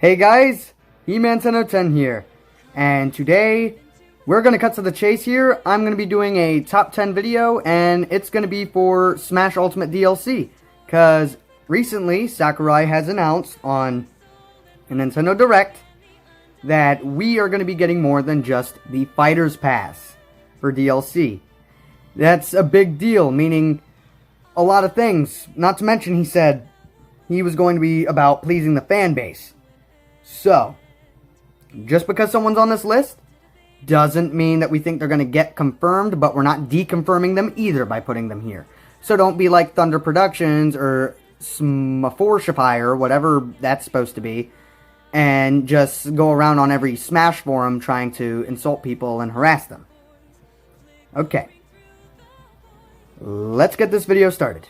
Hey guys, He-Man1010 here, and today we're going to cut to the chase here. I'm going to be doing a top 10 video, and it's going to be for Smash Ultimate DLC, because recently Sakurai has announced on a Nintendo Direct that we are going to be getting more than just the Fighter's Pass for DLC. That's a big deal, meaning a lot of things. Not to mention, he said he was going to be about pleasing the fan base. So, just because someone's on this list doesn't mean that we think they're going to get confirmed, but we're not deconfirming them either by putting them here. So don't be like Thunder Productions or Smaforshify or whatever that's supposed to be, and just go around on every Smash forum trying to insult people and harass them. Okay. Let's get this video started.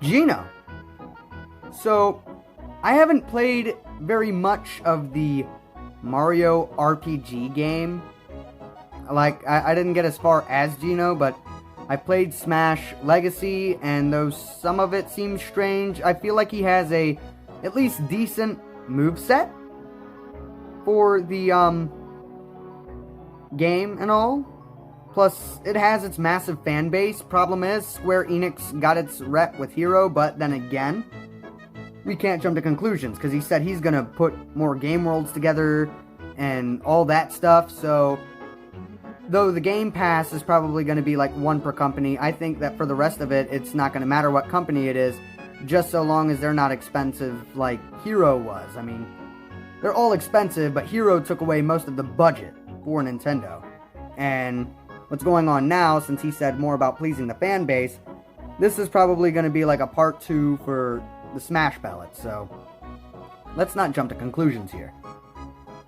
Gino. So, I haven't played very much of the Mario RPG game. Like, I didn't get as far as Gino, but I played Smash Legacy, and though some of it seems strange, I feel like he has a at least decent moveset for the game and all. Plus, it has its massive fan base. Problem is, Square Enix got its rep with Hero, but then again, we can't jump to conclusions, because he said he's going to put more game worlds together and all that stuff. So, though the Game Pass is probably going to be like one per company, I think that for the rest of it, it's not going to matter what company it is, just so long as they're not expensive like Hero was. I mean, they're all expensive, but Hero took away most of the budget for Nintendo. And what's going on now, since he said more about pleasing the fan base, this is probably going to be like a part 2 for the Smash ballot, so let's not jump to conclusions here.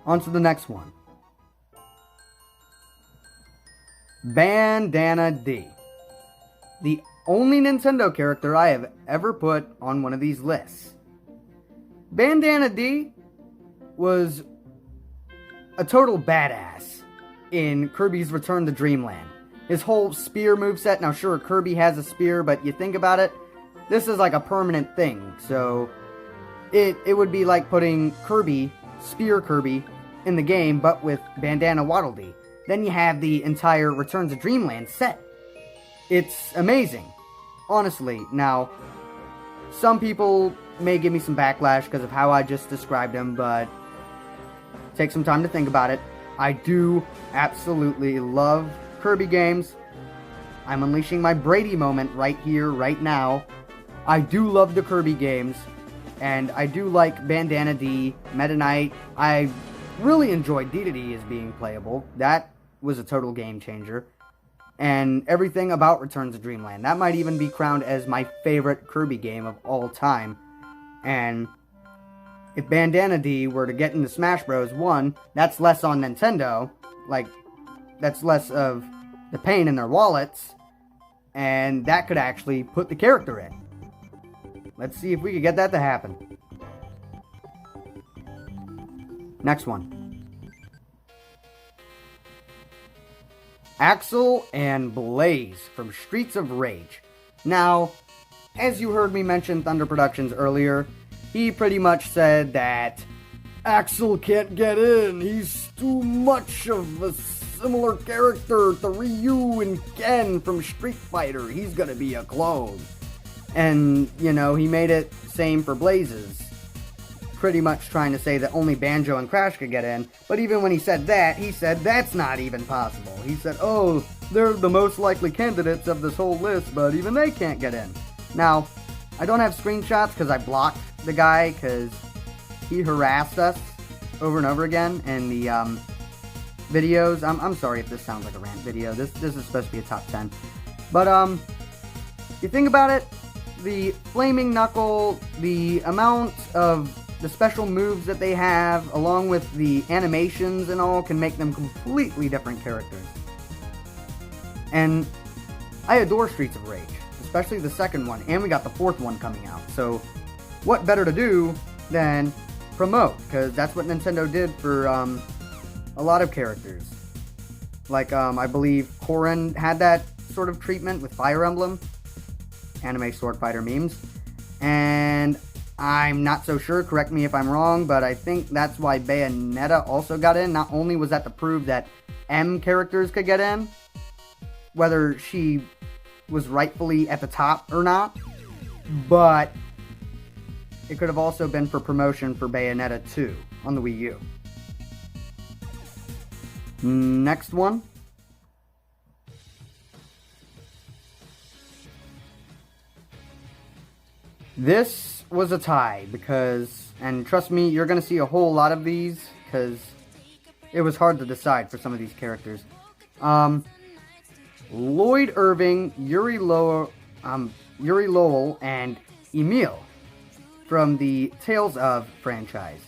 On to the next one. Bandana Dee. The only Nintendo character I have ever put on one of these lists. Bandana Dee was a total badass in Kirby's Return to Dreamland. His whole spear moveset, now sure, Kirby has a spear, but you think about it, this is like a permanent thing, so it would be like putting Kirby, Spear Kirby, in the game, but with Bandana Waddle Dee. Then you have the entire Return to Dreamland set. It's amazing, honestly. Now, some people may give me some backlash because of how I just described him, but take some time to think about it. I do absolutely love Kirby games. I'm unleashing my Brady moment right here, right now. I do love the Kirby games, and I do like Bandana Dee, Meta Knight. I really enjoyed Dedede as being playable. That was a total game changer. And everything about Return to Dreamland. That might even be crowned as my favorite Kirby game of all time. And if Bandana Dee were to get into Smash Bros. 1, that's less on Nintendo. Like, that's less of the pain in their wallets. And that could actually put the character in. Let's see if we can get that to happen. Next one. Axel and Blaze from Streets of Rage. Now, as you heard me mention Thunder Productions earlier, he pretty much said that Axel can't get in. He's too much of a similar character to Ryu and Ken from Street Fighter. He's gonna be a clone. And, you know, he made it same for Blazes. Pretty much trying to say that only Banjo and Crash could get in. But even when he said that, he said that's not even possible. He said, oh, they're the most likely candidates of this whole list, but even they can't get in. Now, I don't have screenshots because I blocked the guy because he harassed us over and over again in the videos. I'm sorry if this sounds like a rant video. This is supposed to be a top 10. But, you think about it, the Flaming Knuckle, the amount of the special moves that they have, along with the animations and all, can make them completely different characters. And I adore Streets of Rage, especially the second one, and we got the fourth one coming out. So, what better to do than promote? Because that's what Nintendo did for a lot of characters. Like, I believe Corrin had that sort of treatment with Fire Emblem. Anime sword fighter memes. And I'm not so sure, correct me if I'm wrong, but I think that's why Bayonetta also got in. Not only was that to prove that M characters could get in, whether she was rightfully at the top or not, but it could have also been for promotion for Bayonetta 2 on the Wii U. Next one. This was a tie because, and trust me, you're going to see a whole lot of these because it was hard to decide for some of these characters. Lloyd Irving, Yuri Lowell, and Emil from the Tales of franchise.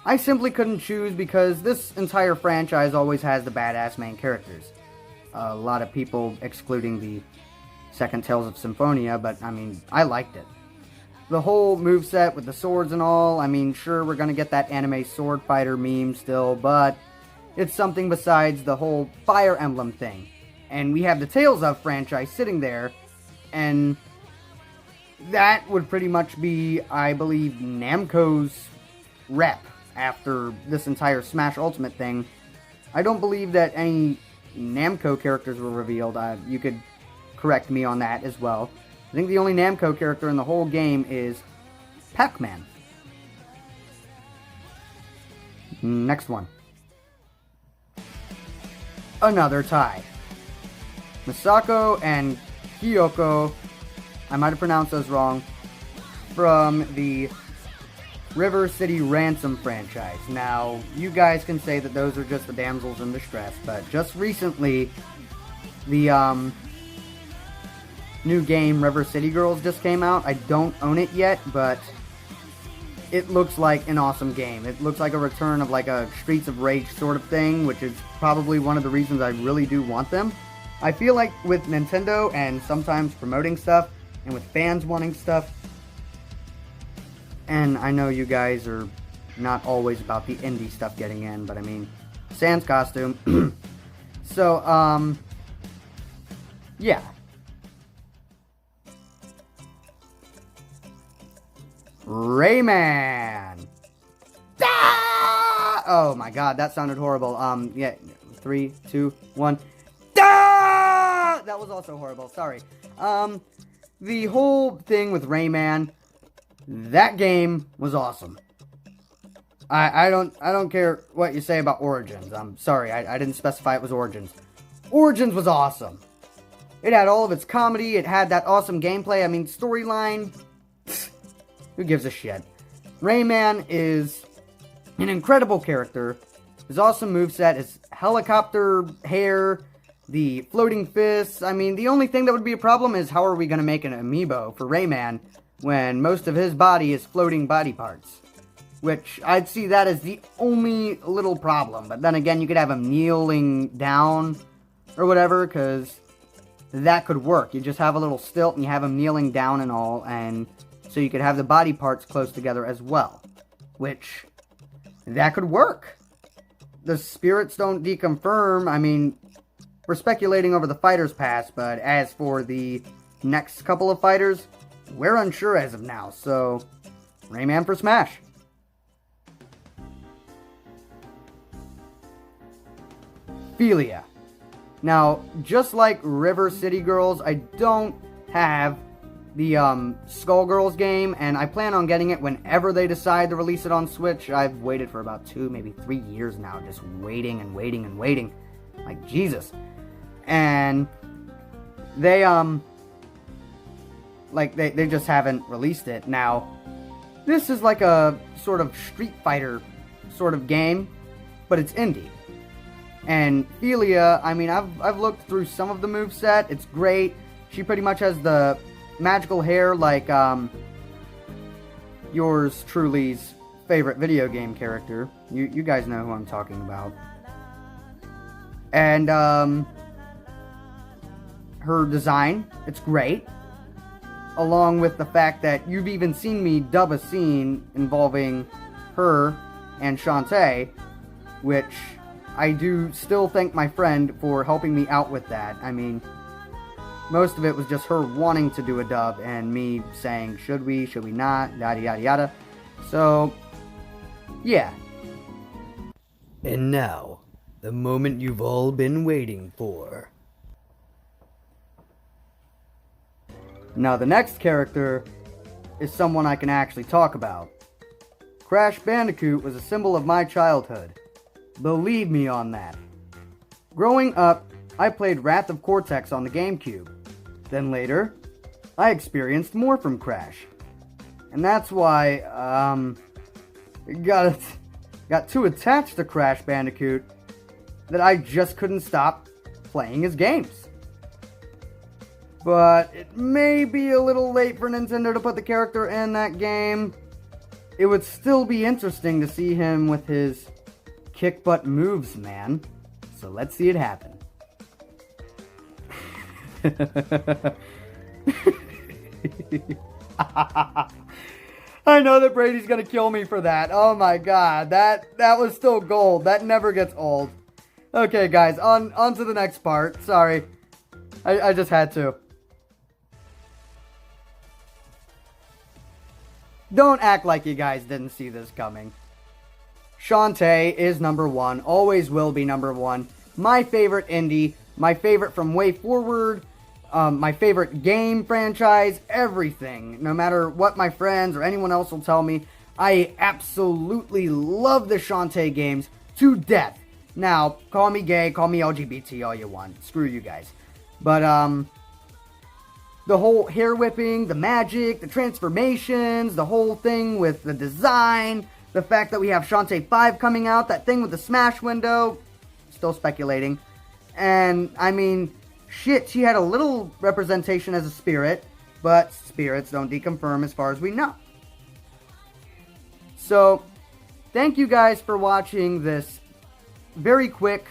I simply couldn't choose because this entire franchise always has the badass main characters. A lot of people excluding the second Tales of Symphonia, but I mean, I liked it. The whole moveset with the swords and all, I mean, sure, we're gonna get that anime sword fighter meme still, but it's something besides the whole Fire Emblem thing. And we have the Tales of franchise sitting there, and that would pretty much be, I believe, Namco's rep after this entire Smash Ultimate thing. I don't believe that any Namco characters were revealed. You could correct me on that as well. I think the only Namco character in the whole game is Pac-Man. Next one. Another tie. Misako and Kyoko, I might have pronounced those wrong, from the River City Ransom franchise. Now, you guys can say that those are just the damsels in distress, but just recently, the new game River City Girls just came out. I don't own it yet, but it looks like an awesome game. It looks like a return of like a Streets of Rage sort of thing, which is probably one of the reasons I really do want them. I feel like with Nintendo and sometimes promoting stuff, and with fans wanting stuff, and I know you guys are not always about the indie stuff getting in, but I mean, Sans costume. So, yeah. Rayman! Ah! Oh my god, that sounded horrible. Yeah, 3, 2, 1. Ah! That was also horrible, sorry. The whole thing with Rayman, that game was awesome. I don't care what you say about Origins. I'm sorry, I didn't specify it was Origins. Origins was awesome. It had all of its comedy, it had that awesome gameplay, I mean, storyline, who gives a shit? Rayman is an incredible character. His awesome moveset, his helicopter hair, the floating fists. I mean, the only thing that would be a problem is how are we going to make an amiibo for Rayman when most of his body is floating body parts? Which, I'd see that as the only little problem. But then again, you could have him kneeling down or whatever, because that could work. You just have a little stilt and you have him kneeling down and all, and so you could have the body parts close together as well. Which, that could work. The spirits don't deconfirm. I mean, we're speculating over the Fighters Pass, but as for the next couple of fighters, we're unsure as of now. So, Rayman for Smash. Helia. Now, just like River City Girls, I don't have the Skullgirls game, and I plan on getting it whenever they decide to release it on Switch. I've waited for about 2, maybe 3 years now, just waiting and waiting and waiting. Like, Jesus. And they, they just haven't released it. Now, this is like a sort of Street Fighter sort of game, but it's indie. And Helia, I mean, I've looked through some of the moveset. It's great. She pretty much has the magical hair like yours truly's favorite video game character. You guys know who I'm talking about. And her design, it's great. Along with the fact that you've even seen me dub a scene involving her and Shantae, which I do still thank my friend for helping me out with that. I mean, Most of it was just her wanting to do a dub and me saying, should we not, yada yada yada. So, yeah. And now, the moment you've all been waiting for. Now the next character is someone I can actually talk about. Crash Bandicoot was a symbol of my childhood. Believe me on that. Growing up, I played Wrath of Cortex on the GameCube. Then later, I experienced more from Crash. And that's why, got too attached to Crash Bandicoot that I just couldn't stop playing his games. But it may be a little late for Nintendo to put the character in that game. It would still be interesting to see him with his kick butt moves, man. So let's see it happen. I know that Brady's gonna kill me for that. Oh my god, that was still gold. That never gets old. Okay, guys, on to the next part. Sorry, I just had to. Don't act like you guys didn't see this coming. Shantae is number one, always will be number one. My favorite indie, my favorite from way forward, my favorite game franchise, everything. No matter what my friends or anyone else will tell me, I absolutely love the Shantae games to death. Now, call me gay, call me LGBT all you want. Screw you guys. But, the whole hair whipping, the magic, the transformations, the whole thing with the design, the fact that we have Shantae 5 coming out, that thing with the smash window, still speculating. And, I mean, shit, she had a little representation as a spirit, but spirits don't deconfirm as far as we know. So, thank you guys for watching this very quick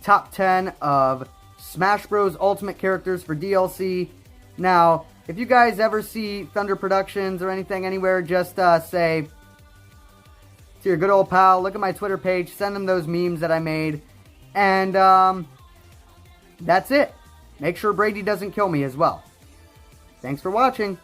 top 10 of Smash Bros. Ultimate characters for DLC. Now, if you guys ever see Thunder Productions or anything anywhere, just say to your good old pal, look at my Twitter page, send them those memes that I made, and that's it. Make sure Brady doesn't kill me as well. Thanks for watching.